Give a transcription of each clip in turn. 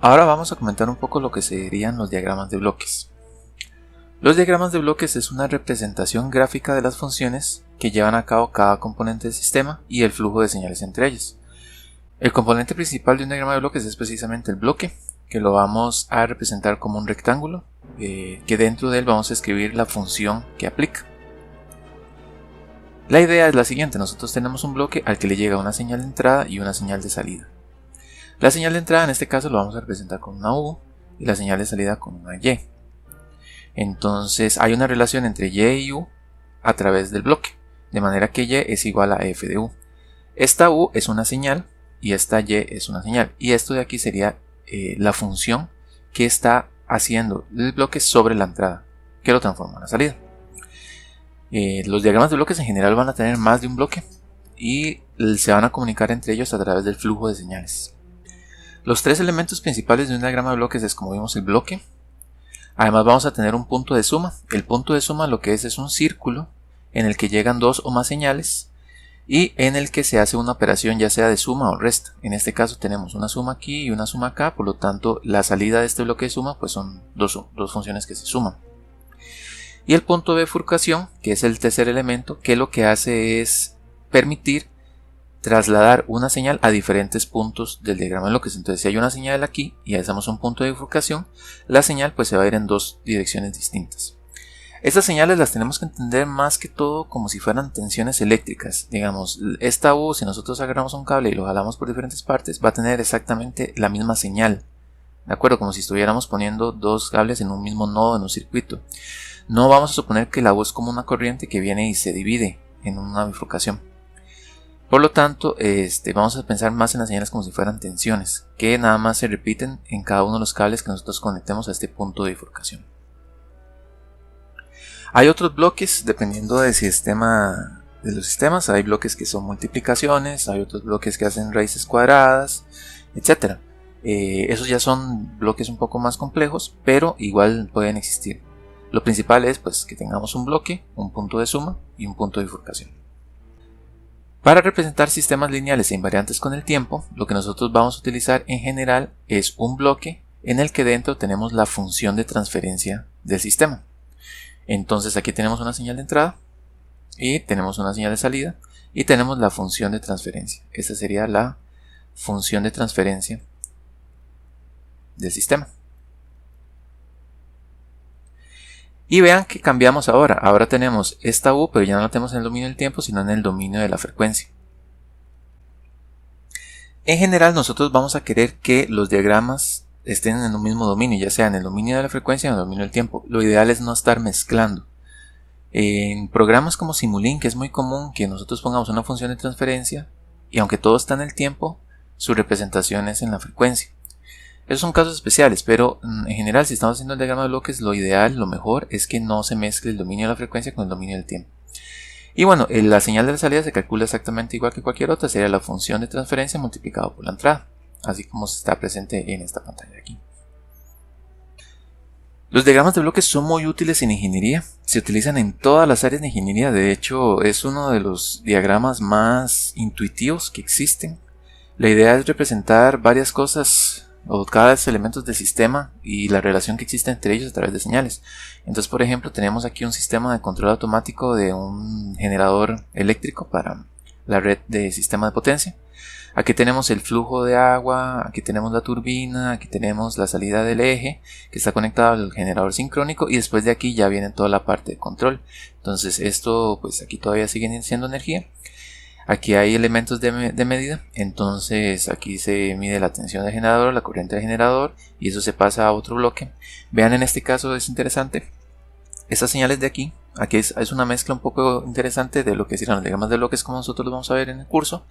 Ahora vamos a comentar un poco lo que serían los diagramas de bloques. Los diagramas de bloques es una representación gráfica de las funciones que llevan a cabo cada componente del sistema y el flujo de señales entre ellos. El componente principal de un diagrama de bloques es precisamente el bloque, que lo vamos a representar como un rectángulo, que dentro de él vamos a escribir la función que aplica. La idea es la siguiente: nosotros tenemos un bloque al que le llega una señal de entrada y una señal de salida. La señal de entrada en este caso lo vamos a representar con una U y la señal de salida con una Y. Entonces hay una relación entre Y y U a través del bloque, de manera que Y es igual a F de U. Esta U es una señal y esta Y es una señal, y esto de aquí sería la función que está haciendo el bloque sobre la entrada, que lo transforma en la salida. Los diagramas de bloques en general van a tener más de un bloque y se van a comunicar entre ellos a través del flujo de señales. Los tres elementos principales de un diagrama de bloques es, como vimos, el bloque. Además vamos a tener un punto de suma. El punto de suma lo que es un círculo en el que llegan dos o más señales y en el que se hace una operación ya sea de suma o resta. En este caso tenemos una suma aquí y una suma acá, por lo tanto la salida de este bloque de suma pues son dos funciones que se suman. Y el punto de bifurcación, que es el tercer elemento, que lo que hace es permitir trasladar una señal a diferentes puntos del diagrama de bloques. Entonces si hay una señal aquí y hacemos un punto de bifurcación, la señal pues se va a ir en dos direcciones distintas. Estas señales las tenemos que entender más que todo como si fueran tensiones eléctricas. Digamos, esta U, si nosotros agarramos un cable y lo jalamos por diferentes partes, va a tener exactamente la misma señal, ¿de acuerdo? Como si estuviéramos poniendo dos cables en un mismo nodo en un circuito. No vamos a suponer que la U es como una corriente que viene y se divide en una bifurcación. Por lo tanto, vamos a pensar más en las señales como si fueran tensiones, que nada más se repiten en cada uno de los cables que nosotros conectemos a este punto de bifurcación. Hay otros bloques, dependiendo del sistema, de los sistemas. Hay bloques que son multiplicaciones, hay otros bloques que hacen raíces cuadradas, etc. Esos ya son bloques un poco más complejos, pero igual pueden existir. Lo principal es pues que tengamos un bloque, un punto de suma y un punto de bifurcación. Para representar sistemas lineales e invariantes con el tiempo, lo que nosotros vamos a utilizar en general es un bloque en el que dentro tenemos la función de transferencia del sistema. Entonces aquí tenemos una señal de entrada y tenemos una señal de salida y tenemos la función de transferencia. Esta sería la función de transferencia del sistema. Y vean que cambiamos ahora. Ahora tenemos esta U, pero ya no la tenemos en el dominio del tiempo, sino en el dominio de la frecuencia. En general nosotros vamos a querer que los diagramas estén en un mismo dominio, ya sea en el dominio de la frecuencia o en el dominio del tiempo. Lo ideal es no estar mezclando. En programas como Simulink, que es muy común que nosotros pongamos una función de transferencia y aunque todo está en el tiempo, su representación es en la frecuencia. Esos son casos especiales, pero en general si estamos haciendo el diagrama de bloques, lo ideal, lo mejor es que no se mezcle el dominio de la frecuencia con el dominio del tiempo. Y bueno, la señal de la salida se calcula exactamente igual que cualquier otra, sería la función de transferencia multiplicado por la entrada, así como está presente en esta pantalla de aquí. Los diagramas de bloques son muy útiles en ingeniería, se utilizan en todas las áreas de ingeniería. De hecho es uno de los diagramas más intuitivos que existen. La idea es representar varias cosas o cada elementos del sistema y la relación que existe entre ellos a través de señales. Entonces, por ejemplo, tenemos aquí un sistema de control automático de un generador eléctrico para la red de sistema de potencia. Aquí tenemos el flujo de agua, aquí tenemos la turbina, aquí tenemos la salida del eje que está conectado al generador sincrónico y después de aquí ya viene toda la parte de control. Entonces esto pues aquí todavía sigue siendo energía. Aquí hay elementos de medida, entonces aquí se mide la tensión del generador, la corriente del generador y eso se pasa a otro bloque. Vean, en este caso es interesante, estas señales de aquí es una mezcla un poco interesante de lo que serán los diagramas de bloques como nosotros los vamos a ver en el curso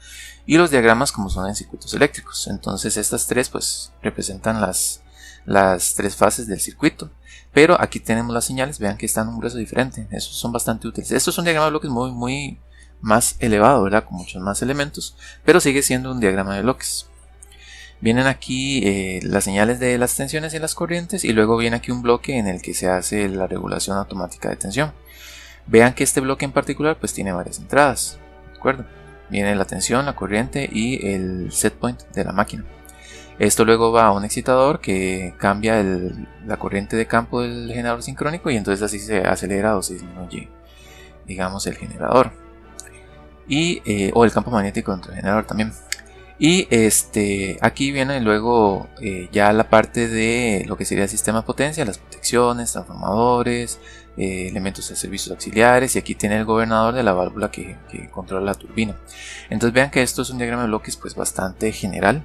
y los diagramas como son en circuitos eléctricos. Entonces estas tres pues representan las tres fases del circuito, pero aquí tenemos las señales, vean que están en un grueso diferente, esos son bastante útiles. Estos son diagramas de bloques muy más elevado, ¿verdad? Con muchos más elementos, pero sigue siendo un diagrama de bloques. Vienen aquí las señales de las tensiones y las corrientes y luego viene aquí un bloque en el que se hace la regulación automática de tensión. Vean que este bloque en particular pues tiene varias entradas, ¿de acuerdo? Viene la tensión, la corriente y el set point de la máquina. Esto luego va a un excitador que cambia la corriente de campo del generador sincrónico y entonces así se acelera o se disminuye, digamos, el generador o el campo magnético dentro del generador también. Y aquí viene luego ya la parte de lo que sería el sistema de potencia, las protecciones, transformadores, elementos de servicios auxiliares, y aquí tiene el gobernador de la válvula que controla la turbina. Entonces vean que esto es un diagrama de bloques pues bastante general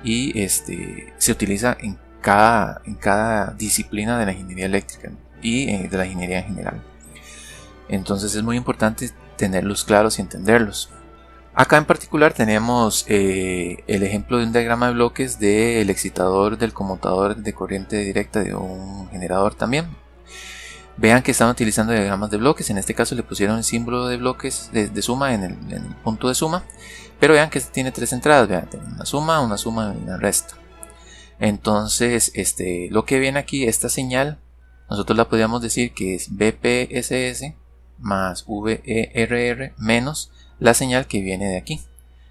y se utiliza en cada disciplina de la ingeniería eléctrica y de la ingeniería en general. Entonces es muy importante tenerlos claros y entenderlos. Acá en particular tenemos el ejemplo de un diagrama de bloques del excitador del conmutador de corriente directa de un generador también. Vean que están utilizando diagramas de bloques, en este caso le pusieron el símbolo de bloques de suma en el punto de suma, pero vean que tiene tres entradas, vean, tiene una suma y una resta. Entonces lo que viene aquí, esta señal, nosotros la podríamos decir que es BPSS más VERR menos la señal que viene de aquí.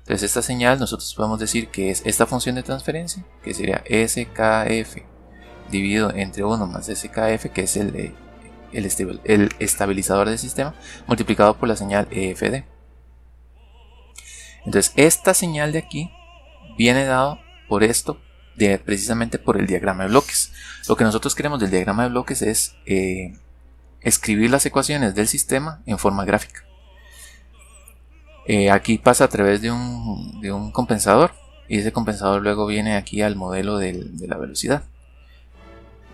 Entonces esta señal nosotros podemos decir que es esta función de transferencia, que sería SKF dividido entre 1 más SKF, que es el estabilizador del sistema, multiplicado por la señal EFD. Entonces esta señal de aquí viene dado por esto, precisamente por el diagrama de bloques. Lo que nosotros queremos del diagrama de bloques es escribir las ecuaciones del sistema en forma gráfica. Aquí pasa a través de un compensador, y ese compensador luego viene aquí al modelo de la velocidad,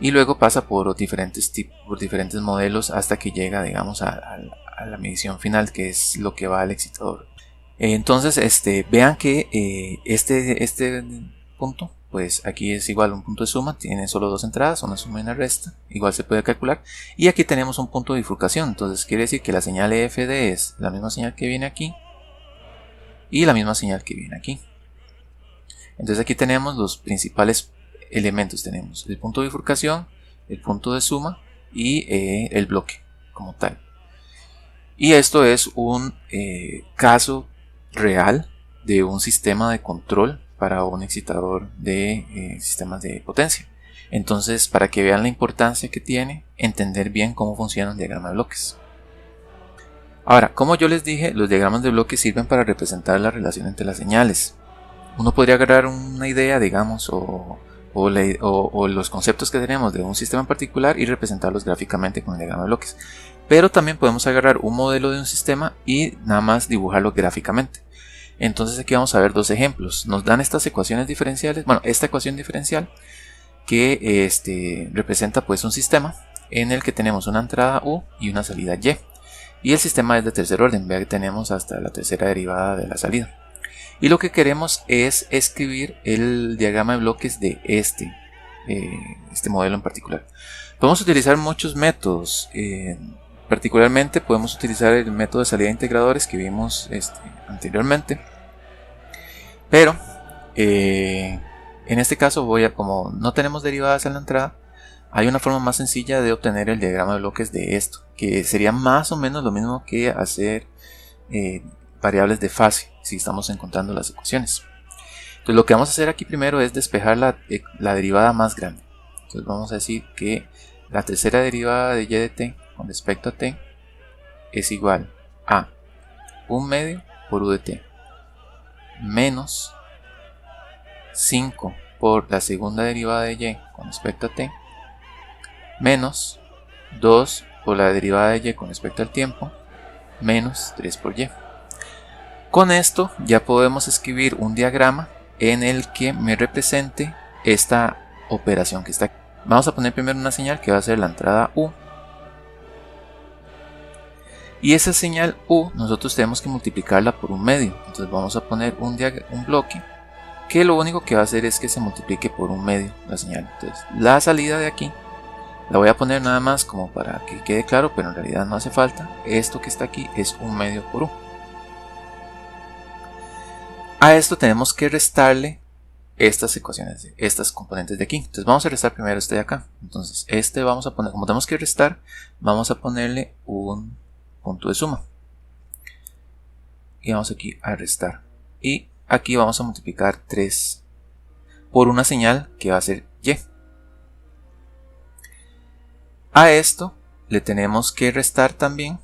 y luego pasa por diferentes modelos hasta que llega, digamos, a la medición final, que es lo que va al excitador. Entonces vean que este punto, pues aquí es igual a un punto de suma, tiene solo dos entradas, una suma y una resta, igual se puede calcular, y aquí tenemos un punto de bifurcación. Entonces quiere decir que la señal EFD es la misma señal que viene aquí y la misma señal que viene aquí. Entonces aquí tenemos los principales elementos, tenemos el punto de bifurcación, el punto de suma y el bloque como tal. Y esto es un caso real de un sistema de control para un excitador de sistemas de potencia. Entonces, para que vean la importancia que tiene entender bien cómo funciona un diagrama de bloques. Ahora, como yo les dije, los diagramas de bloques sirven para representar la relación entre las señales. Uno podría agarrar una idea, digamos, o los conceptos que tenemos de un sistema en particular y representarlos gráficamente con el diagrama de bloques. Pero también podemos agarrar un modelo de un sistema y nada más dibujarlo gráficamente. Entonces aquí vamos a ver dos ejemplos. Nos dan estas ecuaciones diferenciales, bueno, esta ecuación diferencial que representa pues un sistema en el que tenemos una entrada U y una salida Y. Y el sistema es de tercer orden, vean que tenemos hasta la tercera derivada de la salida. Y lo que queremos es escribir el diagrama de bloques de este modelo en particular. Podemos utilizar muchos métodos, particularmente podemos utilizar el método de salida de integradores que vimos anteriormente. Pero en este caso como no tenemos derivadas en la entrada, hay una forma más sencilla de obtener el diagrama de bloques de esto, que sería más o menos lo mismo que hacer variables de fase si estamos encontrando las ecuaciones. Entonces lo que vamos a hacer aquí primero es despejar la derivada más grande. Entonces vamos a decir que la tercera derivada de y de t con respecto a t es igual a 1 medio por u de t menos 5 por la segunda derivada de y con respecto a t menos 2 por la derivada de y con respecto al tiempo menos 3 por y. Con esto ya podemos escribir un diagrama en el que me represente esta operación que está aquí. Vamos a poner primero una señal que va a ser la entrada U. Y esa señal U nosotros tenemos que multiplicarla por un medio. Entonces vamos a poner un bloque que lo único que va a hacer es que se multiplique por un medio la señal. Entonces la salida de aquí la voy a poner nada más como para que quede claro, pero en realidad no hace falta. Esto que está aquí es un medio por U. A esto tenemos que restarle estas ecuaciones, estas componentes de aquí. Entonces vamos a restar primero este de acá. Entonces vamos a poner, como tenemos que restar, vamos a ponerle un punto de suma. Y vamos aquí a restar. Y aquí vamos a multiplicar 3 por una señal que va a ser y. A esto le tenemos que restar también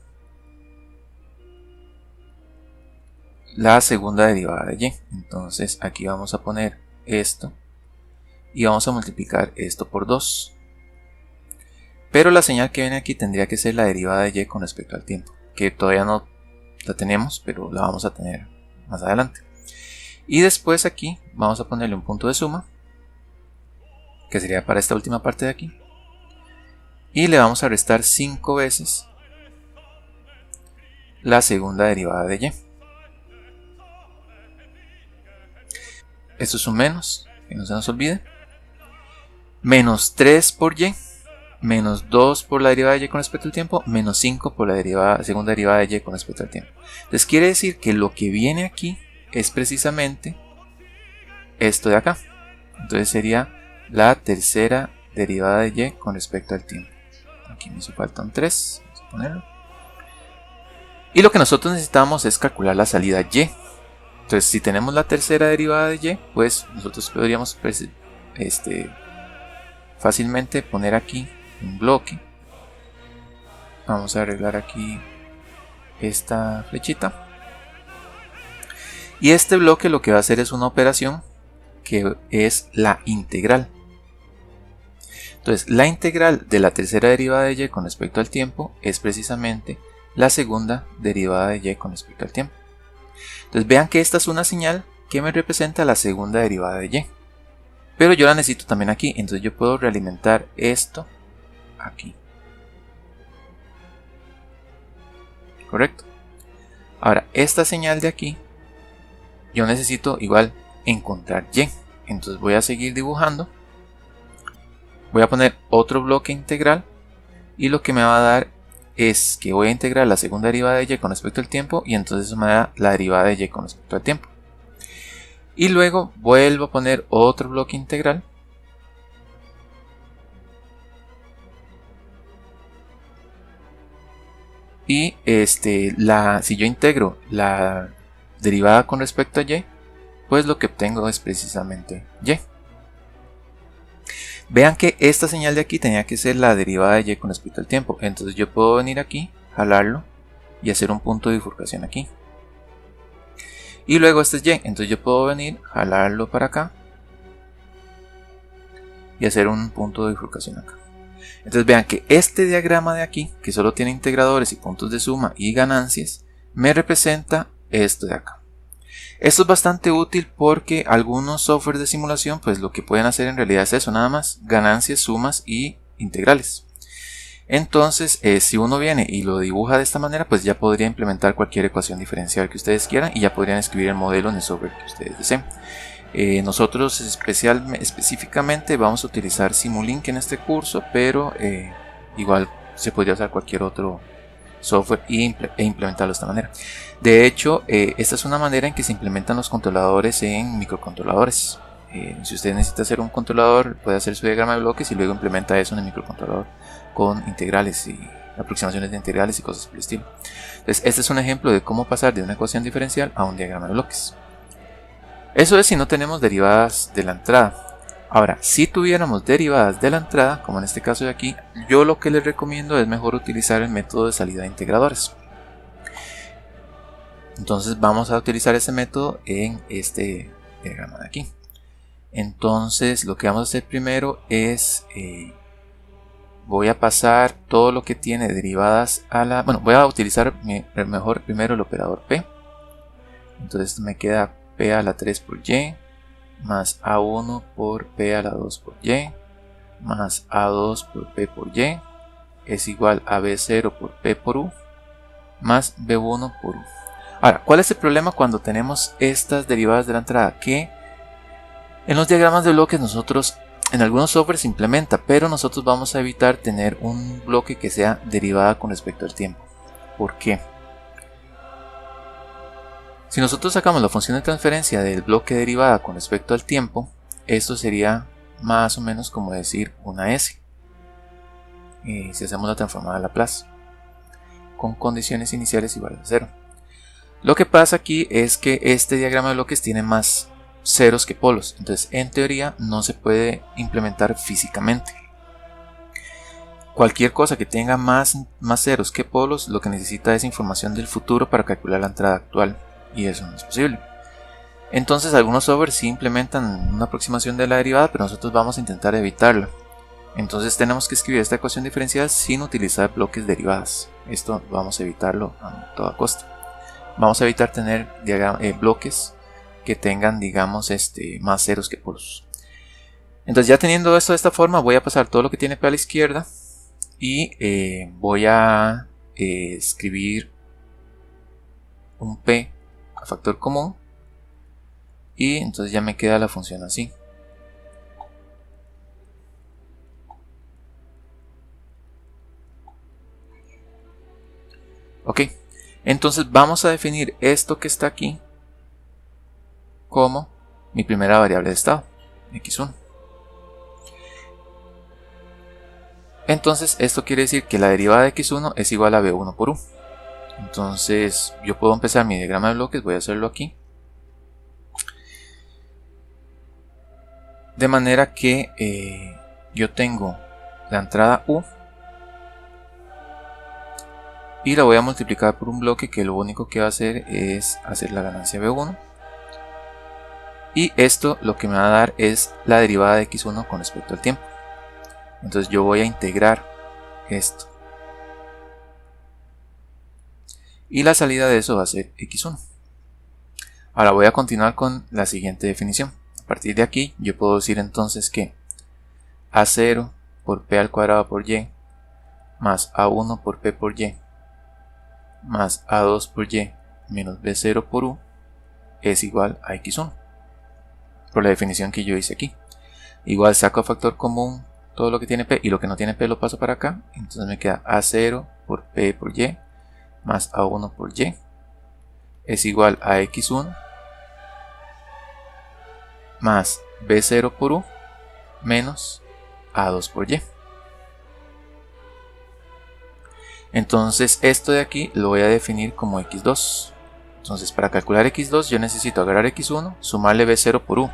la segunda derivada de y. Entonces aquí vamos a poner esto y vamos a multiplicar esto por 2. Pero la señal que viene aquí tendría que ser la derivada de y con respecto al tiempo, que todavía no la tenemos, pero la vamos a tener más adelante. Y después aquí vamos a ponerle un punto de suma, que sería para esta última parte de aquí. Y le vamos a restar 5 veces la segunda derivada de y. Esto es un menos, que no se nos olvide. Menos 3 por y, menos 2 por la derivada de y con respecto al tiempo, menos 5 por la segunda derivada de y con respecto al tiempo. Entonces quiere decir que lo que viene aquí es precisamente esto de acá. Entonces sería la tercera derivada de y con respecto al tiempo. Aquí me hizo falta un 3, vamos a ponerlo. Y lo que nosotros necesitamos es calcular la salida y. Entonces si tenemos la tercera derivada de y, pues nosotros podríamos fácilmente poner aquí un bloque. Vamos a arreglar aquí esta flechita. Y este bloque lo que va a hacer es una operación que es la integral. Entonces la integral de la tercera derivada de y con respecto al tiempo es precisamente la segunda derivada de y con respecto al tiempo. Entonces vean que esta es una señal que me representa la segunda derivada de y. Pero yo la necesito también aquí, entonces yo puedo realimentar esto aquí. ¿Correcto? Ahora, esta señal de aquí, yo necesito igual encontrar y. Entonces voy a seguir dibujando. Voy a poner otro bloque integral. Y lo que me va a dar es que voy a integrar la segunda derivada de y con respecto al tiempo. Y entonces eso me da la derivada de y con respecto al tiempo. Y luego vuelvo a poner otro bloque integral. Y si yo integro la derivada con respecto a y, pues lo que obtengo es precisamente y. Vean que esta señal de aquí tenía que ser la derivada de y con respecto al tiempo. Entonces yo puedo venir aquí, jalarlo y hacer un punto de bifurcación aquí. Y luego este es y, entonces yo puedo venir, jalarlo para acá y hacer un punto de bifurcación acá. Entonces vean que este diagrama de aquí, que solo tiene integradores y puntos de suma y ganancias, me representa esto de acá. Esto es bastante útil porque algunos software de simulación pues lo que pueden hacer en realidad es eso, nada más, ganancias, sumas y integrales. Entonces si uno viene y lo dibuja de esta manera, pues ya podría implementar cualquier ecuación diferencial que ustedes quieran y ya podrían escribir el modelo en el software que ustedes deseen. Nosotros específicamente vamos a utilizar Simulink en este curso, pero igual se podría usar cualquier otro software e implementarlo de esta manera. De hecho, esta es una manera en que se implementan los controladores en microcontroladores. Si usted necesita hacer un controlador, puede hacer su diagrama de bloques y luego implementa eso en el microcontrolador con integrales y aproximaciones de integrales y cosas por el estilo. Entonces, este es un ejemplo de cómo pasar de una ecuación diferencial a un diagrama de bloques. Eso es si no tenemos derivadas de la entrada. Ahora, si tuviéramos derivadas de la entrada, como en este caso de aquí, yo lo que les recomiendo es mejor utilizar el método de salida de integradores. Entonces vamos a utilizar ese método en este diagrama de aquí. Entonces lo que vamos a hacer primero es voy a pasar todo lo que tiene derivadas a la... Bueno, voy a utilizar mejor primero el operador P. Entonces me queda P a la 3 por Y más A1 por P a la 2 por Y más A2 por P por Y es igual a B0 por P por U más B1 por U. Ahora, ¿cuál es el problema cuando tenemos estas derivadas de la entrada? Que en los diagramas de bloques nosotros, en algunos software se implementa, pero nosotros vamos a evitar tener un bloque que sea derivada con respecto al tiempo. ¿Por qué? Si nosotros sacamos la función de transferencia del bloque derivada con respecto al tiempo, esto sería más o menos como decir una S. Si hacemos la transformada a Laplace, con condiciones iniciales iguales a 0. Lo que pasa aquí es que este diagrama de bloques tiene más ceros que polos. Entonces, en teoría, no se puede implementar físicamente. Cualquier cosa que tenga más ceros que polos, lo que necesita es información del futuro para calcular la entrada actual. Y eso no es posible. Entonces, algunos softwares sí implementan una aproximación de la derivada, pero nosotros vamos a intentar evitarla. Entonces tenemos que escribir esta ecuación diferencial sin utilizar bloques derivadas. Esto vamos a evitarlo a toda costa. Vamos a evitar tener bloques que tengan, digamos, más ceros que polos. Entonces, ya teniendo esto de esta forma, voy a pasar todo lo que tiene P a la izquierda y voy a escribir un P a factor común, y entonces ya me queda la función así. Ok, entonces vamos a definir esto que está aquí como mi primera variable de estado, x1. Entonces esto quiere decir que la derivada de x1 es igual a b1 por u. Entonces yo puedo empezar mi diagrama de bloques, voy a hacerlo aquí. De manera que yo tengo la entrada u y la voy a multiplicar por un bloque que lo único que va a hacer es hacer la ganancia b1. Y esto lo que me va a dar es la derivada de x1 con respecto al tiempo. Entonces yo voy a integrar esto. Y la salida de eso va a ser x1. Ahora voy a continuar con la siguiente definición. A partir de aquí yo puedo decir entonces que a0 por p al cuadrado por y más a1 por p por y más a2 por y menos b0 por u es igual a x1. Por la definición que yo hice aquí. Igual saco a factor común todo lo que tiene p y lo que no tiene p lo paso para acá. Entonces me queda a0 por p por y más a1 por y es igual a x1 más b0 por u menos a2 por y. Entonces esto de aquí lo voy a definir como x2. Entonces para calcular x2 yo necesito agarrar x1, sumarle b0 por u.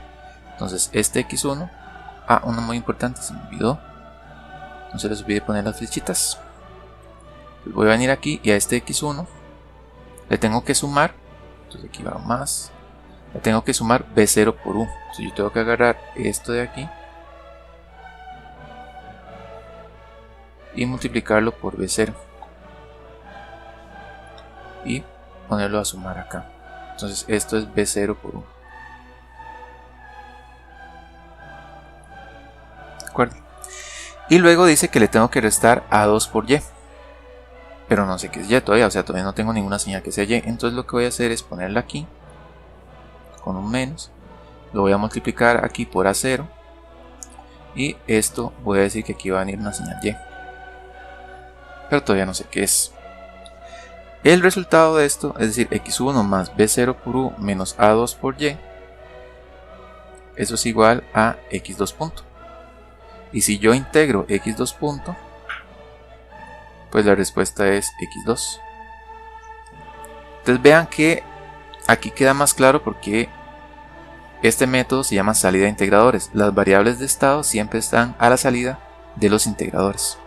Entonces este x1, uno muy importante, se me olvidó, no se les olvide poner las flechitas. Entonces voy a venir aquí y a este x1 le tengo que sumar, entonces aquí va más, le tengo que sumar b0 por u. Entonces yo tengo que agarrar esto de aquí y multiplicarlo por b0 y ponerlo a sumar acá. Entonces esto es b0 por u. ¿De acuerdo? Y luego dice que le tengo que restar a2 por y. Pero no sé qué es y todavía, o sea, todavía no tengo ninguna señal que sea y. Entonces lo que voy a hacer es ponerla aquí con un menos. Lo voy a multiplicar aquí por a0. Y esto voy a decir que aquí va a venir una señal y. Pero todavía no sé qué es. El resultado de esto, es decir, x1 más b0 por u menos a2 por y, eso es igual a x2 punto. Y si yo integro x2 punto, pues la respuesta es x2. Entonces vean que aquí queda más claro porque este método se llama salida de integradores. Las variables de estado siempre están a la salida de los integradores.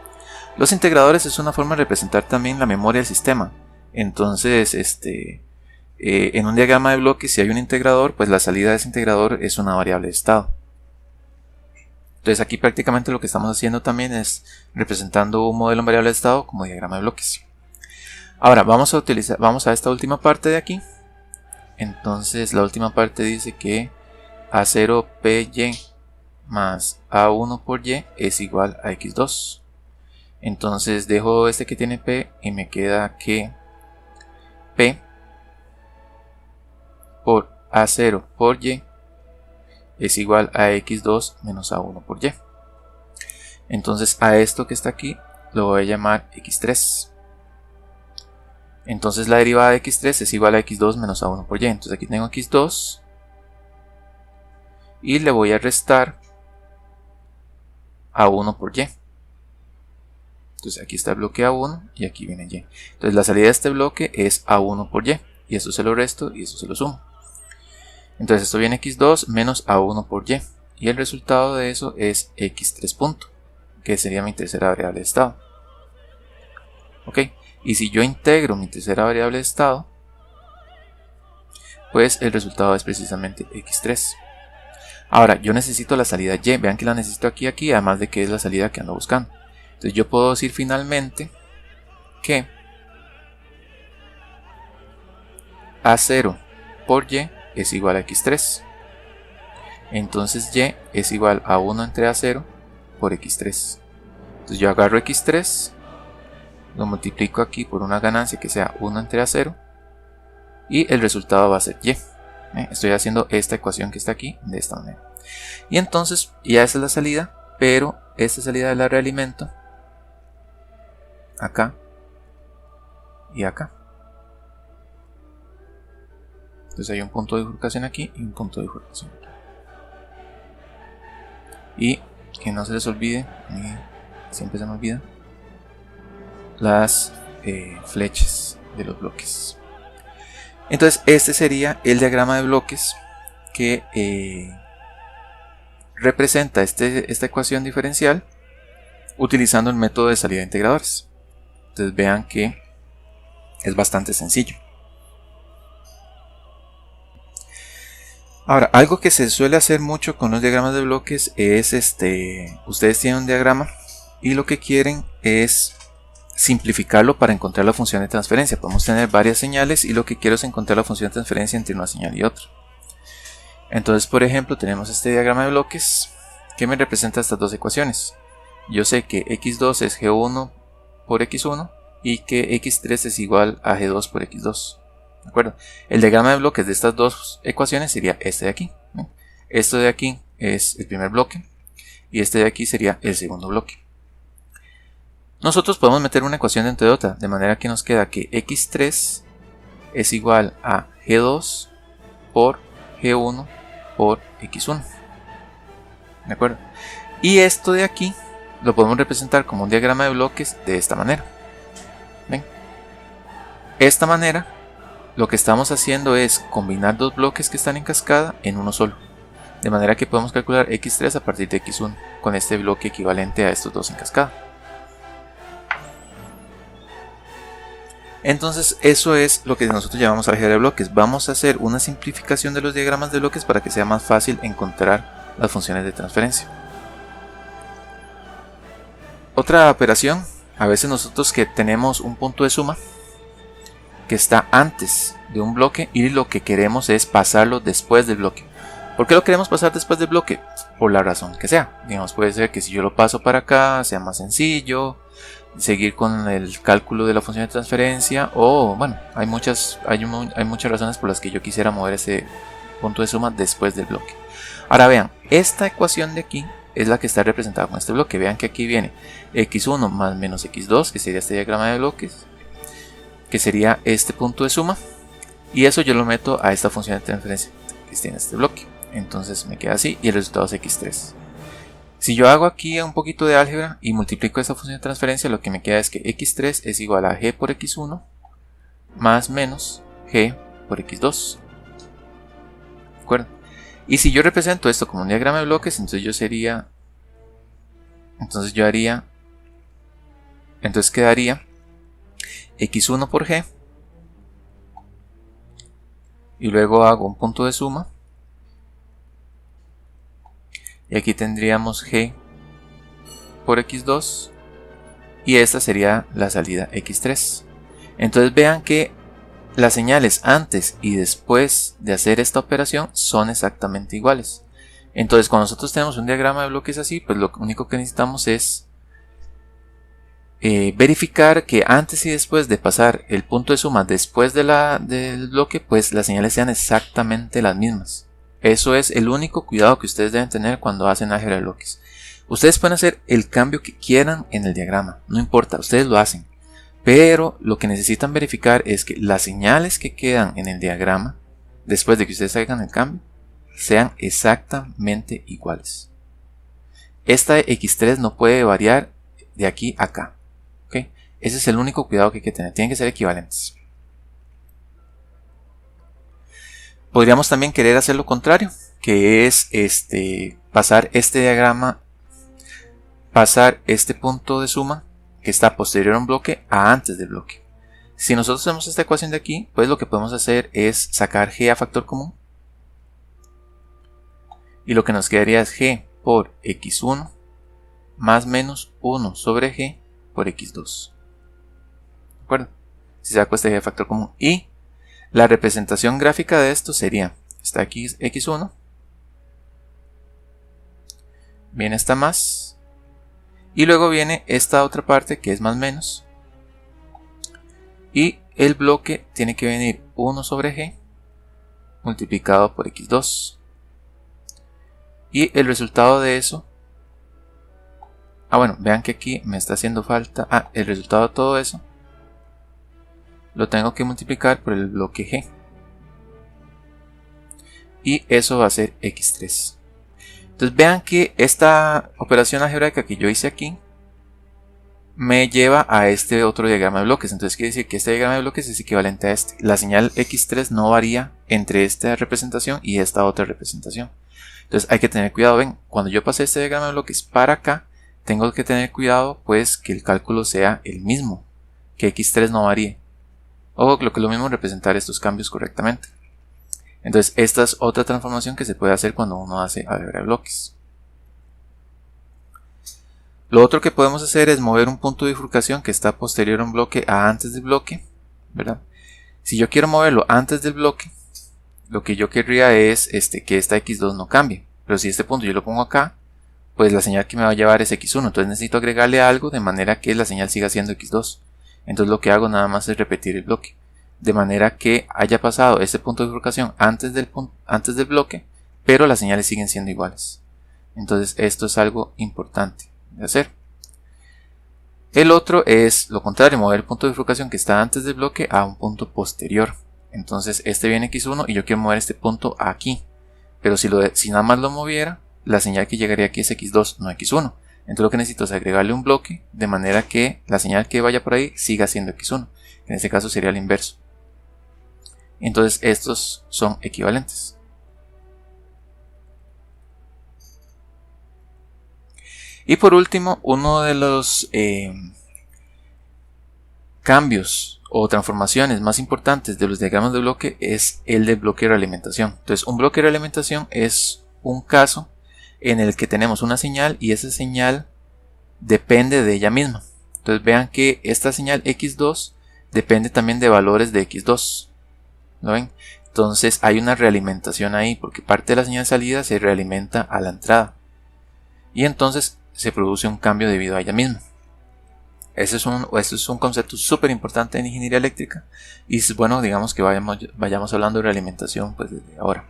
Los integradores es una forma de representar también la memoria del sistema. Entonces, en un diagrama de bloques, si hay un integrador, pues la salida de ese integrador es una variable de estado. Entonces aquí prácticamente lo que estamos haciendo también es representando un modelo en variable de estado como diagrama de bloques. Ahora vamos a esta última parte de aquí. Entonces la última parte dice que a0 py más a1 por y es igual a x2. Entonces dejo este que tiene p y me queda que p por a0 por y es igual a x2 menos a1 por y. Entonces a esto que está aquí lo voy a llamar x3. Entonces la derivada de x3 es igual a x2 menos a1 por y. Entonces aquí tengo x2 y le voy a restar a1 por y. Entonces aquí está el bloque a1 y aquí viene y. Entonces la salida de este bloque es a1 por y. Y esto se lo resto y esto se lo sumo. Entonces esto viene x2 menos a1 por y. Y el resultado de eso es x3 punto, que sería mi tercera variable de estado. Ok, y si yo integro mi tercera variable de estado, pues el resultado es precisamente x3. Ahora, yo necesito la salida y, vean que la necesito aquí, además de que es la salida que ando buscando. Entonces yo puedo decir finalmente que a0 por y es igual a x3. Entonces y es igual a 1 entre a0 por x3. Entonces yo agarro x3, lo multiplico aquí por una ganancia que sea 1 entre a0 y el resultado va a ser y. Estoy haciendo esta ecuación que está aquí de esta manera. Y entonces ya esa es la salida, pero esta salida la realimento acá y acá. Entonces hay un punto de bifurcación aquí y un punto de bifurcación aquí. Y que no se les olvide, siempre se me olvida, las flechas de los bloques. Entonces este sería el diagrama de bloques que representa esta ecuación diferencial utilizando el método de salida de integradores. Entonces vean que es bastante sencillo. Ahora, algo que se suele hacer mucho con los diagramas de bloques es ustedes tienen un diagrama y lo que quieren es simplificarlo para encontrar la función de transferencia. Podemos tener varias señales y lo que quiero es encontrar la función de transferencia entre una señal y otra. Entonces, por ejemplo, tenemos este diagrama de bloques que me representa estas dos ecuaciones. Yo sé que x2 es g1 por x1 y que x3 es igual a g2 por x2. ¿De acuerdo? El diagrama de bloques de estas dos ecuaciones sería este de aquí. Esto de aquí es el primer bloque y este de aquí sería el segundo bloque. Nosotros podemos meter una ecuación dentro de otra, de manera que nos queda que x3 es igual a g2 por g1 por x1. ¿De acuerdo? Y esto de aquí lo podemos representar como un diagrama de bloques de esta manera. ¿Ven? Esta manera lo que estamos haciendo es combinar dos bloques que están en cascada en uno solo. De manera que podemos calcular x3 a partir de x1 con este bloque equivalente a estos dos en cascada. Entonces eso es lo que nosotros llamamos álgebra de bloques. Vamos a hacer una simplificación de los diagramas de bloques para que sea más fácil encontrar las funciones de transferencia. Otra operación, a veces nosotros que tenemos un punto de suma que está antes de un bloque y lo que queremos es pasarlo después del bloque. ¿Por qué lo queremos pasar después del bloque? Por la razón que sea. Digamos, puede ser que si yo lo paso para acá sea más sencillo seguir con el cálculo de la función de transferencia, o bueno, hay muchas razones por las que yo quisiera mover ese punto de suma después del bloque. Ahora vean, esta ecuación de aquí es la que está representada con este bloque. Vean que aquí viene x1 más menos x2, que sería este diagrama de bloques, que sería este punto de suma, y eso yo lo meto a esta función de transferencia que tiene este bloque. Entonces me queda así y el resultado es x3. Si yo hago aquí un poquito de álgebra y multiplico esta función de transferencia, lo que me queda es que x3 es igual a g por x1 más menos g por x2. ¿De acuerdo? Y si yo represento esto como un diagrama de bloques, entonces quedaría x1 por g, y luego hago un punto de suma, y aquí tendríamos g por x2 y esta sería la salida x3. Entonces vean que las señales antes y después de hacer esta operación son exactamente iguales. Entonces cuando nosotros tenemos un diagrama de bloques así, pues lo único que necesitamos es verificar que antes y después de pasar el punto de suma después del bloque, pues las señales sean exactamente las mismas. Eso es el único cuidado que ustedes deben tener cuando hacen álgebra de bloques. Ustedes pueden hacer el cambio que quieran en el diagrama, no importa, ustedes lo hacen. Pero lo que necesitan verificar es que las señales que quedan en el diagrama, después de que ustedes hagan el cambio, sean exactamente iguales. Esta x3 no puede variar de aquí a acá. ¿Okay? Ese es el único cuidado que hay que tener, tienen que ser equivalentes. Podríamos también querer hacer lo contrario, que es pasar este diagrama, pasar este punto de suma que está posterior a un bloque a antes del bloque. Si nosotros hacemos esta ecuación de aquí, pues lo que podemos hacer es sacar g a factor común. Y lo que nos quedaría es g por x1 más menos 1 sobre g por x2. ¿De acuerdo? Si saco este g a factor común. Y la representación gráfica de esto sería, está aquí x1, viene esta más, y luego viene esta otra parte que es más menos, y el bloque tiene que venir 1 sobre g multiplicado por x2, y el resultado de eso, bueno, vean que aquí me está haciendo falta, el resultado de todo eso lo tengo que multiplicar por el bloque g, y eso va a ser x3. Entonces vean que esta operación algebraica que yo hice aquí me lleva a este otro diagrama de bloques. Entonces quiere decir que este diagrama de bloques es equivalente a este. La señal x3 no varía entre esta representación y esta otra representación. Entonces hay que tener cuidado. Ven, cuando yo pasé este diagrama de bloques para acá, tengo que tener cuidado pues que el cálculo sea el mismo, que x3 no varíe, o lo que es lo mismo, representar estos cambios correctamente. Entonces esta es otra transformación que se puede hacer cuando uno hace álgebra de bloques. Lo otro que podemos hacer es mover un punto de bifurcación que está posterior a un bloque a antes del bloque, ¿verdad? Si yo quiero moverlo antes del bloque, lo que yo querría es que esta x2 no cambie. Pero si este punto yo lo pongo acá, pues la señal que me va a llevar es x1. Entonces necesito agregarle algo de manera que la señal siga siendo x2. Entonces lo que hago nada más es repetir el bloque, de manera que haya pasado este punto de bifurcación antes del bloque, pero las señales siguen siendo iguales. Entonces esto es algo importante de hacer. El otro es lo contrario, mover el punto de bifurcación que está antes del bloque a un punto posterior. Entonces este viene x1 y yo quiero mover este punto aquí, pero si nada más lo moviera, la señal que llegaría aquí es x2, no x1. Entonces lo que necesito es agregarle un bloque de manera que la señal que vaya por ahí siga siendo x1, que en este caso sería el inverso. Entonces estos son equivalentes. Y por último, uno de los cambios o transformaciones más importantes de los diagramas de bloque es el de bloque de realimentación. Entonces un bloque de realimentación es un caso en el que tenemos una señal y esa señal depende de ella misma. Entonces vean que esta señal x2 depende también de valores de x2. ¿Lo ven? Entonces hay una realimentación ahí porque parte de la señal de salida se realimenta a la entrada. Y entonces se produce un cambio debido a ella misma. Este es un concepto súper importante en ingeniería eléctrica. Y es bueno, digamos que vayamos hablando de realimentación pues desde ahora.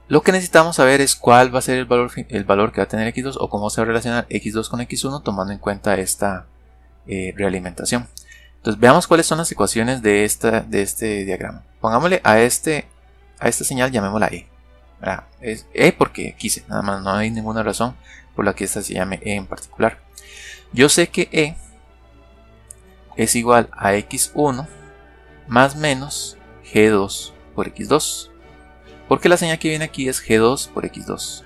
Lo que necesitamos saber es cuál va a ser el valor que va a tener x2 o cómo se va a relacionar x2 con x1 tomando en cuenta esta realimentación. Entonces veamos cuáles son las ecuaciones de este diagrama. Pongámosle a esta señal, llamémosla E. Es E porque quise, nada más, no hay ninguna razón por la que esta se llame E en particular. Yo sé que E es igual a x1 más menos g2 por x2. Porque la señal que viene aquí es g2 por x2.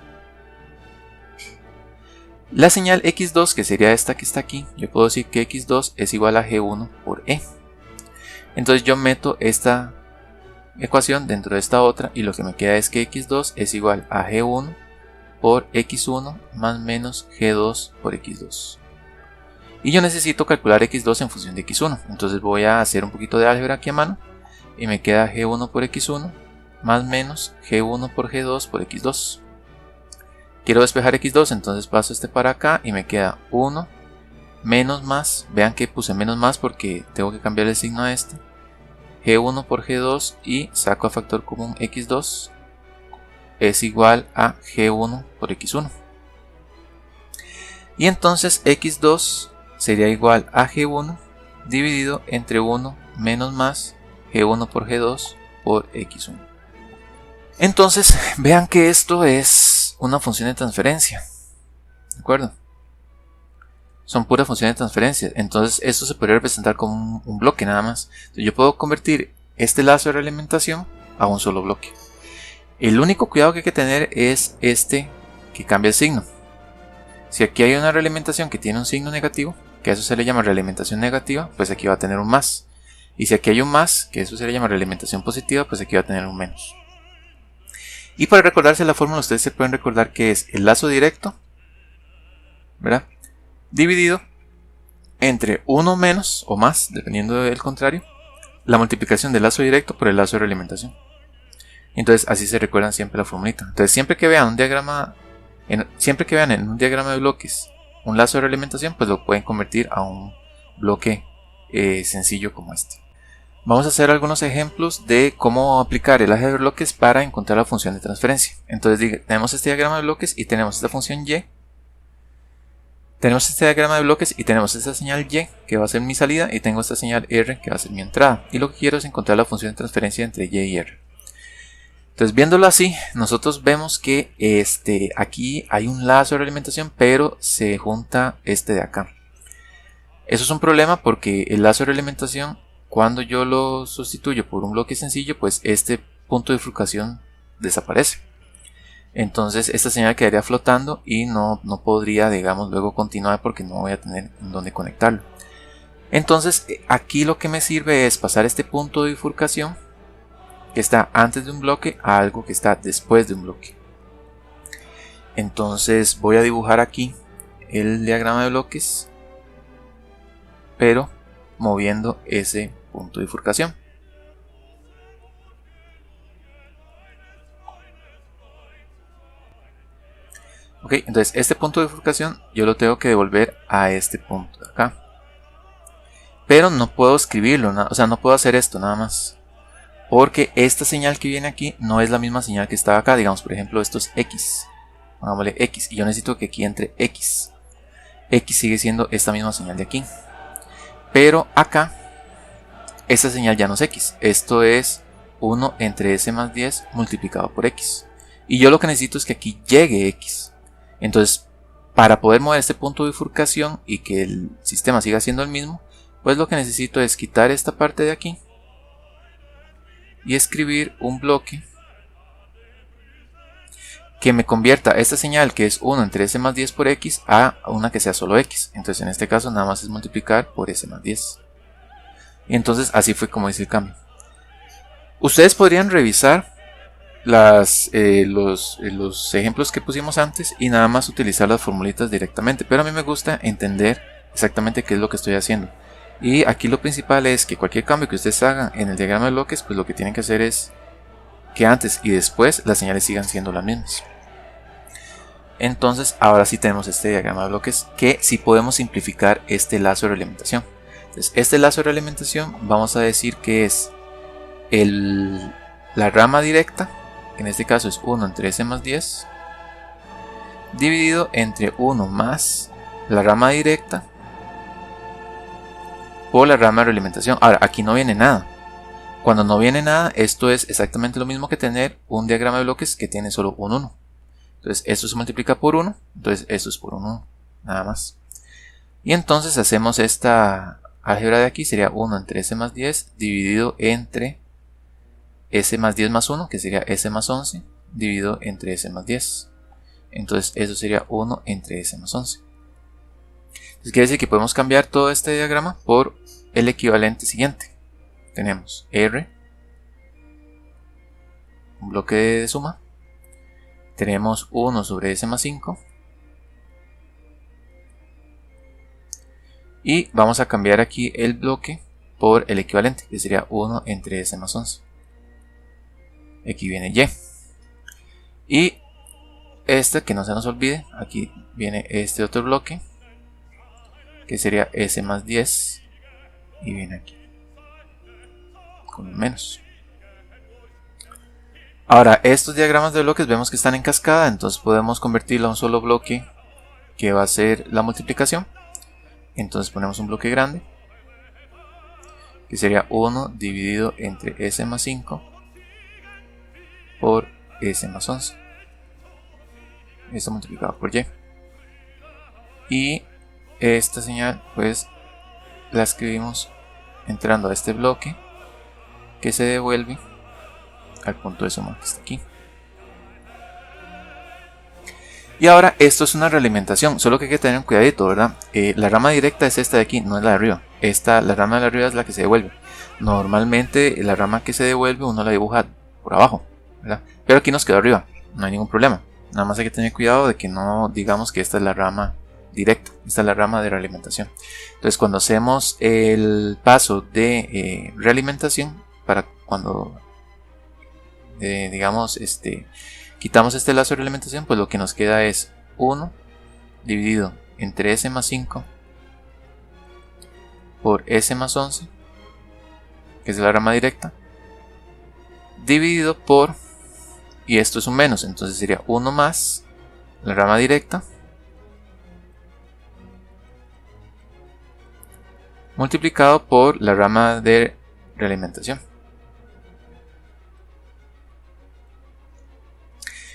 La señal x2, que sería esta que está aquí, yo puedo decir que x2 es igual a g1 por e. Entonces yo meto esta ecuación dentro de esta otra y lo que me queda es que x2 es igual a g1 por x1 más menos g2 por x2. Y yo necesito calcular x2 en función de x1. Entonces voy a hacer un poquito de álgebra aquí a mano y me queda g1 por x1 más menos g1 por g2 por x2. Quiero despejar x2, entonces paso este para acá y me queda 1 menos más. Vean que puse menos más porque tengo que cambiar el signo a este. G1 por G2 y saco a factor común x2 es igual a G1 por x1. Y entonces x2 sería igual a G1 dividido entre 1 menos más G1 por G2 por x1. Entonces vean que esto es una función de transferencia, ¿de acuerdo? Son puras funciones de transferencia. Entonces esto se podría representar como un bloque nada más. Entonces, yo puedo convertir este lazo de realimentación a un solo bloque. El único cuidado que hay que tener es este que cambia el signo. Si aquí hay una realimentación que tiene un signo negativo, que a eso se le llama realimentación negativa, pues aquí va a tener un más. Y si aquí hay un más, que eso se le llama realimentación positiva, pues aquí va a tener un menos. Y para recordarse la fórmula, ustedes se pueden recordar que es el lazo directo, ¿verdad?, dividido entre 1 menos o más, dependiendo del contrario, la multiplicación del lazo directo por el lazo de realimentación. Entonces así se recuerdan siempre la formulita. Entonces siempre que vean un diagrama, siempre que vean en un diagrama de bloques un lazo de realimentación, pues lo pueden convertir a un bloque sencillo como este. Vamos a hacer algunos ejemplos de cómo aplicar el álgebra de bloques para encontrar la función de transferencia. Entonces tenemos este diagrama de bloques y tenemos esta función y. Tenemos este diagrama de bloques y tenemos esta señal y, que va a ser mi salida, y tengo esta señal r, que va a ser mi entrada. Y lo que quiero es encontrar la función de transferencia entre y r. Entonces, viéndolo así, nosotros vemos que aquí hay un lazo de realimentación, pero se junta este de acá. Eso es un problema porque el lazo de realimentación, cuando yo lo sustituyo por un bloque sencillo, pues este punto de bifurcación desaparece. Entonces esta señal quedaría flotando y no podría, digamos, luego continuar porque no voy a tener en dónde conectarlo. Entonces aquí lo que me sirve es pasar este punto de bifurcación que está antes de un bloque a algo que está después de un bloque. Entonces voy a dibujar aquí el diagrama de bloques, pero moviendo ese punto de bifurcación. Ok, entonces este punto de bifurcación yo lo tengo que devolver a este punto de acá. Pero no puedo escribirlo, o sea, no puedo hacer esto nada más. Porque esta señal que viene aquí no es la misma señal que estaba acá. Digamos, por ejemplo, esto es X. Pongámosle X. Y yo necesito que aquí entre X. X sigue siendo esta misma señal de aquí. Pero acá, esta señal ya no es X. Esto es 1 entre S más 10 multiplicado por X. Y yo lo que necesito es que aquí llegue X. Entonces, para poder mover este punto de bifurcación y que el sistema siga siendo el mismo, pues lo que necesito es quitar esta parte de aquí y escribir un bloque que me convierta esta señal, que es 1 entre S más 10 por X, a una que sea solo X. Entonces en este caso nada más es multiplicar por S más 10. Y entonces así fue como hice el cambio. Ustedes podrían revisar los ejemplos que pusimos antes y nada más utilizar las formulitas directamente, pero a mí me gusta entender exactamente qué es lo que estoy haciendo. Y aquí lo principal es que cualquier cambio que ustedes hagan en el diagrama de bloques, pues lo que tienen que hacer es que antes y después las señales sigan siendo las mismas. Entonces ahora sí tenemos este diagrama de bloques que sí podemos simplificar este lazo de realimentación. Entonces este lazo de realimentación vamos a decir que es la rama directa, que en este caso es 1 entre S más 10, dividido entre 1 más la rama directa por la rama de realimentación. Ahora, aquí no viene nada. Cuando no viene nada, esto es exactamente lo mismo que tener un diagrama de bloques que tiene solo un 1. Entonces, esto se multiplica por 1, entonces esto es por 1, nada más. Y entonces hacemos esta álgebra de aquí, sería 1 entre S más 10 dividido entre S más 10 más 1, que sería S más 11, dividido entre S más 10. Entonces eso sería 1 entre S más 11. Entonces quiere decir que podemos cambiar todo este diagrama por el equivalente siguiente. Tenemos R, un bloque de suma. Tenemos 1 sobre S más 5. Y vamos a cambiar aquí el bloque por el equivalente, que sería 1 entre S más 11. Aquí viene Y. Y que no se nos olvide, aquí viene este otro bloque, que sería S más 10. Y viene aquí con el menos. Ahora, estos diagramas de bloques vemos que están en cascada, entonces podemos convertirlo a un solo bloque que va a ser la multiplicación. Entonces ponemos un bloque grande, que sería 1 dividido entre S más 5 por S más 11. Esto multiplicado por Y. Y esta señal pues la escribimos entrando a este bloque, que se devuelve al punto de suma que está aquí. Y ahora esto es una realimentación, solo que hay que tener un cuidadito, ¿verdad? La rama directa es esta de aquí, no es la de arriba. La rama de arriba es la que se devuelve. Normalmente la rama que se devuelve uno la dibuja por abajo, ¿verdad? Pero aquí nos quedó arriba, no hay ningún problema. Nada más hay que tener cuidado de que no digamos que esta es la rama directa, esta es la rama de realimentación. Entonces cuando hacemos el paso de realimentación, para cuando digamos quitamos este lazo de realimentación, pues lo que nos queda es 1 dividido entre s más 5 por s más 11, que es la rama directa, dividido por, y esto es un menos, entonces sería 1 más la rama directa multiplicado por la rama de realimentación.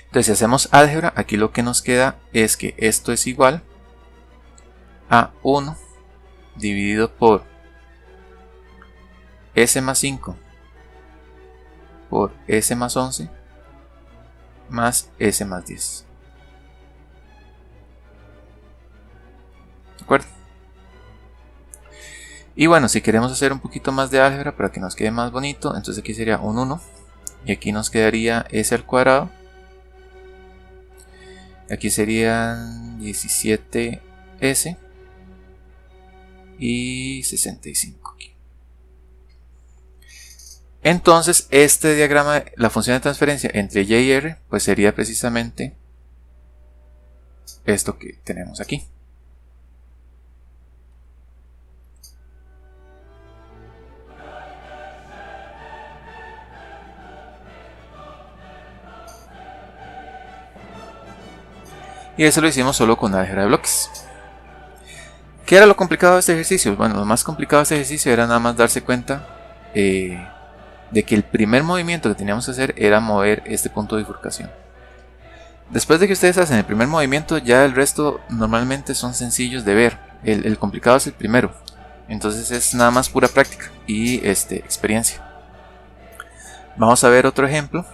Entonces si hacemos álgebra, aquí lo que nos queda es que esto es igual a 1 dividido por s más 5 por s más 11 más s más 10. ¿De acuerdo? Y bueno, si queremos hacer un poquito más de álgebra para que nos quede más bonito, entonces aquí sería un 1 y aquí nos quedaría s al cuadrado. Aquí serían 17s y 65 aquí. Entonces este diagrama, la función de transferencia entre y y r, pues sería precisamente esto que tenemos aquí. Y eso lo hicimos solo con álgebra de bloques. ¿Qué era lo complicado de este ejercicio? Bueno, lo más complicado de este ejercicio era nada más darse cuenta de que el primer movimiento que teníamos que hacer era mover este punto de bifurcación. Después de que ustedes hacen el primer movimiento, ya el resto normalmente son sencillos de ver. El complicado es el primero. Entonces es nada más pura práctica y experiencia. Vamos a ver otro ejemplo.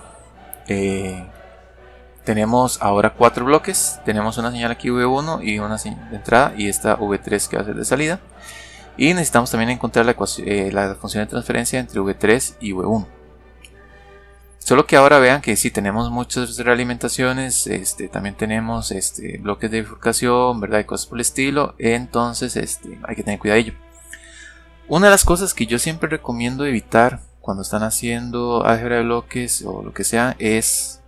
Tenemos ahora 4 bloques. Tenemos una señal aquí V1 y una señal de entrada y esta V3 que va a ser de salida. Y necesitamos también encontrar la función de transferencia entre V3 y V1. Solo que ahora vean que sí tenemos muchas realimentaciones, también tenemos bloques de bifurcación, ¿verdad? Y cosas por el estilo. Entonces hay que tener cuidadillo. Una de las cosas que yo siempre recomiendo evitar cuando están haciendo álgebra de bloques o lo que sea es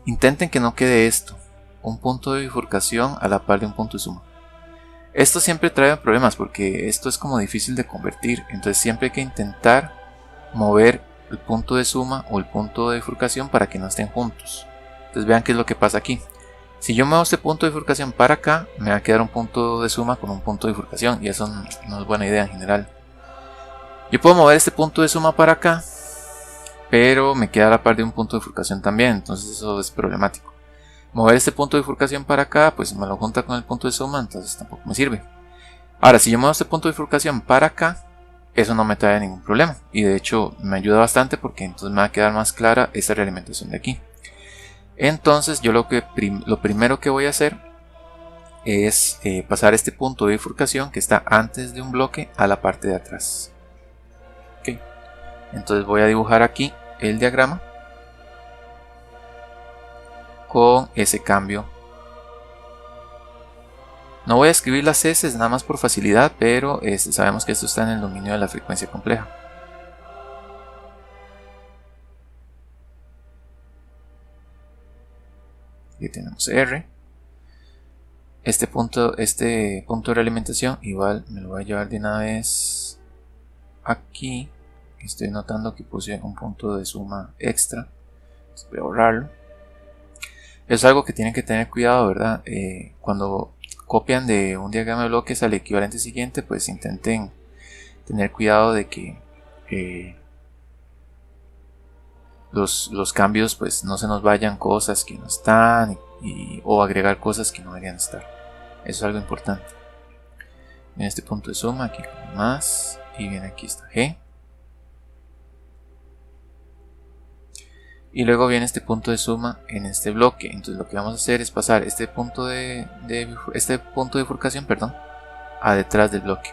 intenten que no quede esto, un punto de bifurcación a la par de un punto de suma. Esto siempre trae problemas porque esto es como difícil de convertir, entonces siempre hay que intentar mover el punto de suma o el punto de bifurcación para que no estén juntos. Entonces vean qué es lo que pasa aquí. Si yo muevo este punto de bifurcación para acá, me va a quedar un punto de suma con un punto de bifurcación y eso no es buena idea en general. Yo puedo mover este punto de suma para acá, pero me queda a la par de un punto de bifurcación también, entonces eso es problemático. Mover este punto de bifurcación para acá, pues me lo junta con el punto de suma, entonces tampoco me sirve. Ahora, si yo muevo este punto de bifurcación para acá, eso no me trae ningún problema. Y de hecho me ayuda bastante porque entonces me va a quedar más clara esta realimentación de aquí. Entonces yo lo primero que voy a hacer es pasar este punto de bifurcación que está antes de un bloque a la parte de atrás. Okay. Entonces voy a dibujar aquí el diagrama con ese cambio. No voy a escribir las S nada más por facilidad, pero sabemos que esto está en el dominio de la frecuencia compleja. Aquí tenemos R. Este punto de realimentación igual me lo voy a llevar de una vez aquí. Estoy notando que puse un punto de suma extra. Entonces voy a borrarlo. Es algo que tienen que tener cuidado, ¿verdad? Cuando copian de un diagrama de bloques al equivalente siguiente, pues intenten tener cuidado de que los cambios pues no se nos vayan cosas que no están o agregar cosas que no deberían estar. Eso es algo importante. Viene este punto de suma aquí con más y viene aquí esta G. y luego viene este punto de suma en este bloque. Entonces lo que vamos a hacer es pasar este punto de bifurcación, perdón, a detrás del bloque.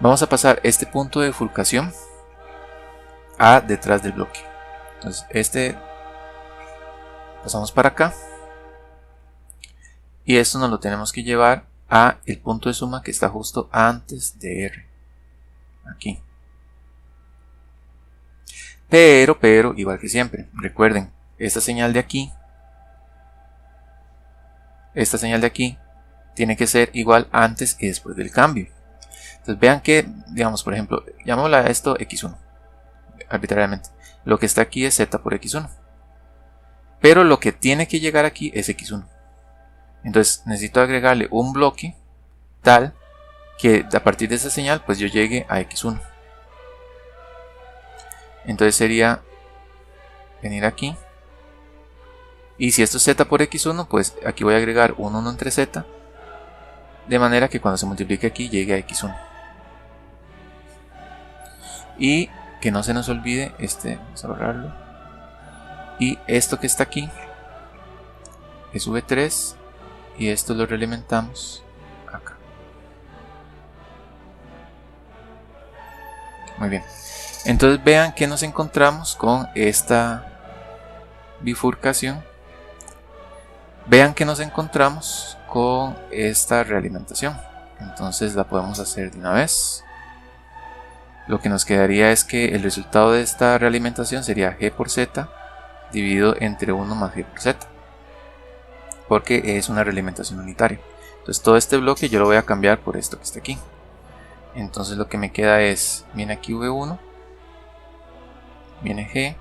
Vamos a pasar este punto de bifurcación a detrás del bloque. Entonces este pasamos para acá y esto nos lo tenemos que llevar a el punto de suma que está justo antes de R, aquí. Pero igual que siempre, recuerden, esta señal de aquí tiene que ser igual antes y después del cambio. Entonces vean que, digamos, por ejemplo, llamémosle a esto x1 arbitrariamente. Lo que está aquí es z por x1, pero lo que tiene que llegar aquí es x1. Entonces necesito agregarle un bloque tal que a partir de esa señal pues yo llegue a x1. Entonces sería venir aquí, y si esto es z por x1, pues aquí voy a agregar un 1 entre z, de manera que cuando se multiplique aquí llegue a x1. Y que no se nos olvide, vamos a borrarlo, y esto que está aquí es v3 y esto lo realimentamos acá. Muy bien, entonces vean que nos encontramos con esta bifurcación, vean que nos encontramos con esta realimentación. Entonces la podemos hacer de una vez. Lo que nos quedaría es que el resultado de esta realimentación sería g por z dividido entre 1 más g por z, porque es una realimentación unitaria. Entonces todo este bloque yo lo voy a cambiar por esto que está aquí. Entonces lo que me queda es, viene aquí v1, viene g,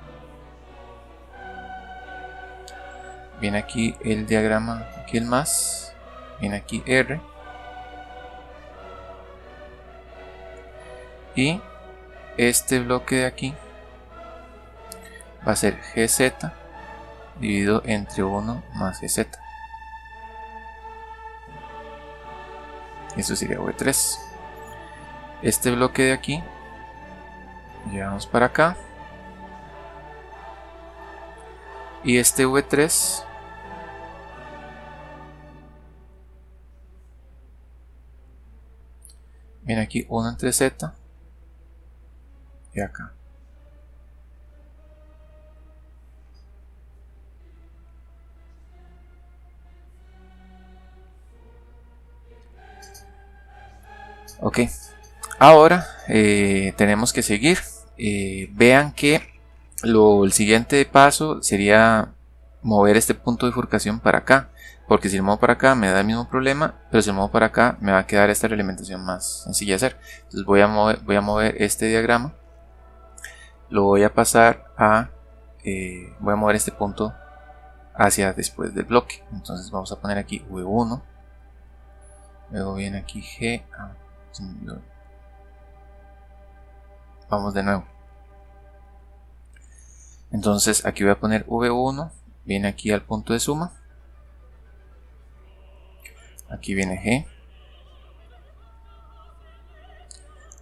viene aquí el diagrama, aquí el más, viene aquí r, y este bloque de aquí va a ser gz dividido entre 1 más gz. Eso sería v3. Este bloque de aquí llevamos para acá, y este v3 viene aquí 1 entre z y acá. Ok, ahora tenemos que seguir. Vean que el siguiente paso sería mover este punto de bifurcación para acá, porque si lo muevo para acá me da el mismo problema, pero si lo muevo para acá me va a quedar esta realimentación más sencilla de hacer. Entonces voy a mover este diagrama, lo voy a pasar a voy a mover este punto hacia después del bloque. Entonces vamos a poner aquí v1, luego viene aquí g, vamos de nuevo. Entonces aquí voy a poner v1, viene aquí al punto de suma, aquí viene g,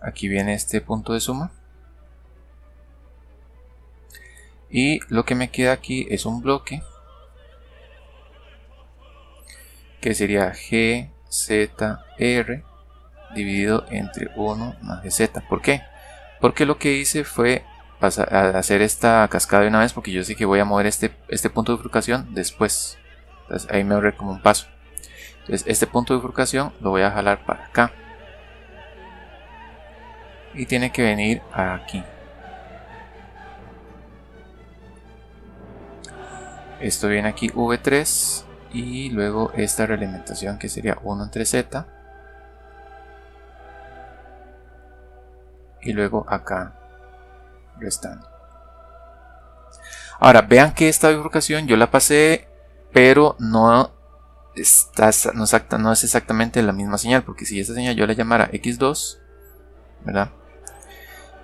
aquí viene este punto de suma, y lo que me queda aquí es un bloque que sería gzr dividido entre 1 más gz. ¿Por qué? Porque lo que hice fue pasar a hacer esta cascada de una vez, porque yo sé que voy a mover este punto de bifurcación después. Entonces ahí me ahorré como un paso. Entonces este punto de bifurcación lo voy a jalar para acá y tiene que venir aquí. Esto viene aquí v3 y luego esta realimentación que sería 1 entre z, y luego acá restando. Ahora vean que esta bifurcación yo la pasé, pero no es exactamente la misma señal, porque si esta señal yo la llamara x2, ¿verdad?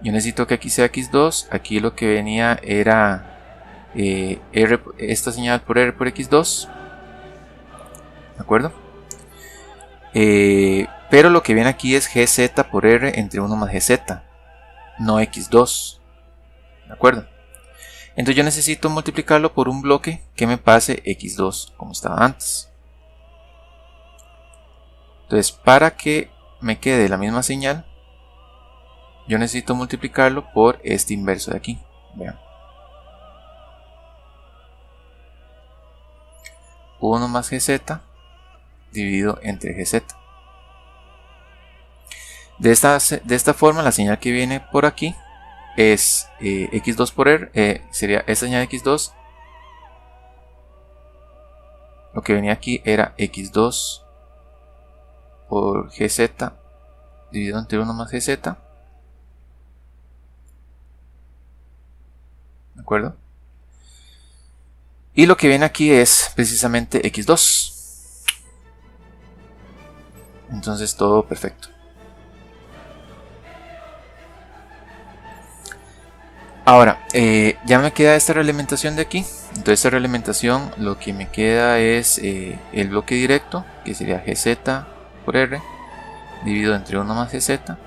Yo necesito que aquí sea x2, aquí lo que venía era esta señal por r por x2, ¿de acuerdo? Pero lo que viene aquí es gz por r entre 1 más gz. no x2. ¿De acuerdo? Entonces yo necesito multiplicarlo por un bloque que me pase x2 como estaba antes. Entonces, para que me quede la misma señal, yo necesito multiplicarlo por este inverso de aquí. Vean. 1 más gz dividido entre gz. De esta forma, la señal que viene por aquí es x2 por r, sería esta señal x2. Lo que venía aquí era x2 por gz dividido entre 1 más gz. ¿De acuerdo? Y lo que viene aquí es precisamente x2. Entonces todo perfecto. Ahora, ya me queda esta realimentación de aquí. Entonces esta realimentación lo que me queda es el bloque directo, que sería gz por r, dividido entre 1 más gz,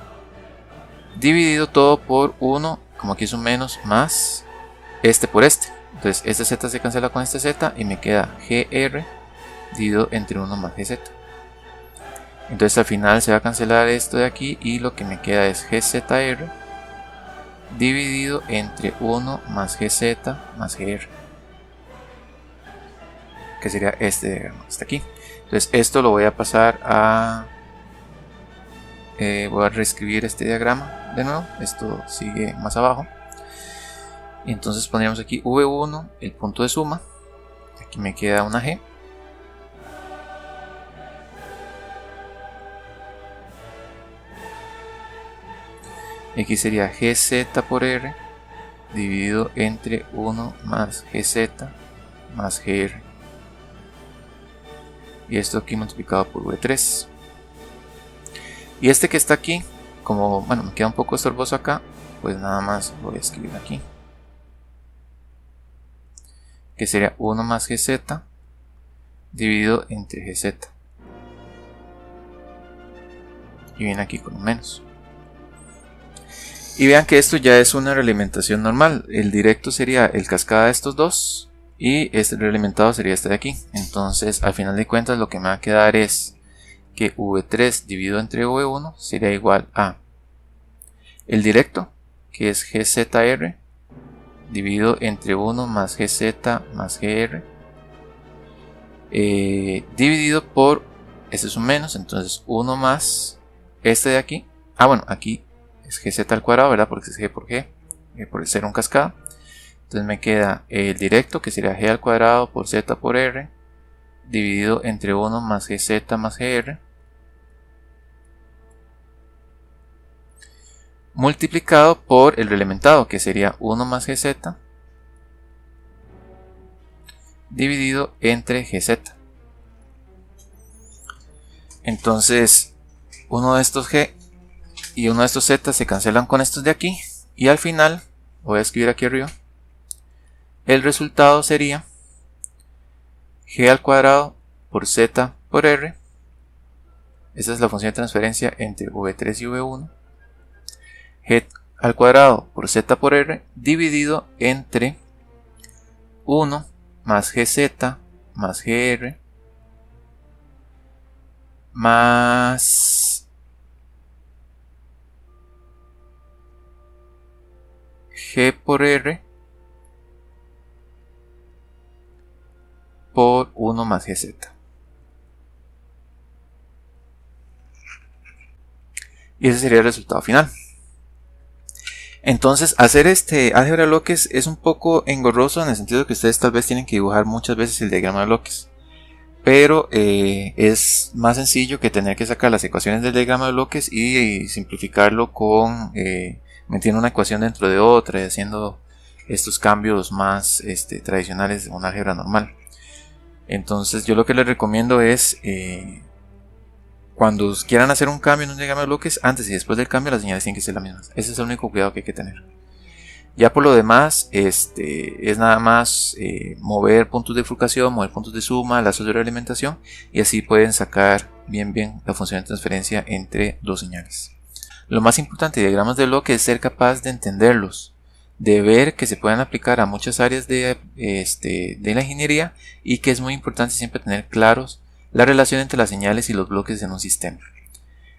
dividido todo por 1, como aquí es un menos, más este por este. Entonces este z se cancela con este z y me queda gr dividido entre 1 más gz. Entonces al final se va a cancelar esto de aquí y lo que me queda es gzr dividido entre 1 más gz más gr, que sería este diagrama hasta aquí. Entonces esto lo voy a pasar a... voy a reescribir este diagrama de nuevo. Esto sigue más abajo. Y entonces pondríamos aquí V1, el punto de suma. Aquí me queda una G. Aquí sería GZ por R dividido entre 1 más GZ más GR. Y esto aquí multiplicado por V3. Y este que está aquí, como bueno, me queda un poco estorboso acá, pues nada más lo voy a escribir aquí. Que sería 1 más GZ dividido entre GZ. Y viene aquí con un menos. Y vean que esto ya es una realimentación normal. El directo sería el cascada de estos dos y este realimentado sería este de aquí. Entonces al final de cuentas lo que me va a quedar es que V3 dividido entre V1 sería igual a el directo, que es GZR dividido entre 1 más GZ más GR, dividido por, este es un menos, entonces 1 más este de aquí. Bueno, aquí es GZ al cuadrado, ¿verdad? Porque es G por G, por ser un cascada. Entonces me queda el directo, que sería G al cuadrado por Z por R, dividido entre 1 más GZ más GR, multiplicado por el realimentado, que sería 1 más GZ, dividido entre GZ. Entonces, uno de estos G y uno de estos Z se cancelan con estos de aquí. Y al final, voy a escribir aquí arriba, el resultado sería G al cuadrado por Z por R. Esa es la función de transferencia entre V3 y V1. G al cuadrado por Z por R dividido entre 1 más GZ más GR más G por R por 1 más GZ. Y ese sería el resultado final. Entonces, hacer este álgebra de bloques es un poco engorroso en el sentido de que ustedes tal vez tienen que dibujar muchas veces el diagrama de bloques. Pero es más sencillo que tener que sacar las ecuaciones del diagrama de bloques y simplificarlo con metiendo una ecuación dentro de otra y haciendo estos cambios más tradicionales de un álgebra normal. Entonces yo lo que les recomiendo es cuando quieran hacer un cambio en un diagrama de bloques, antes y después del cambio las señales tienen que ser las mismas. Ese es el único cuidado que hay que tener. Ya por lo demás, es nada más mover puntos de bifurcación, mover puntos de suma, lazos de realimentación, y así pueden sacar bien la función de transferencia entre dos señales. Lo más importante de diagramas de bloque es ser capaz de entenderlos, de ver que se pueden aplicar a muchas áreas de la ingeniería y que es muy importante siempre tener claros la relación entre las señales y los bloques en un sistema.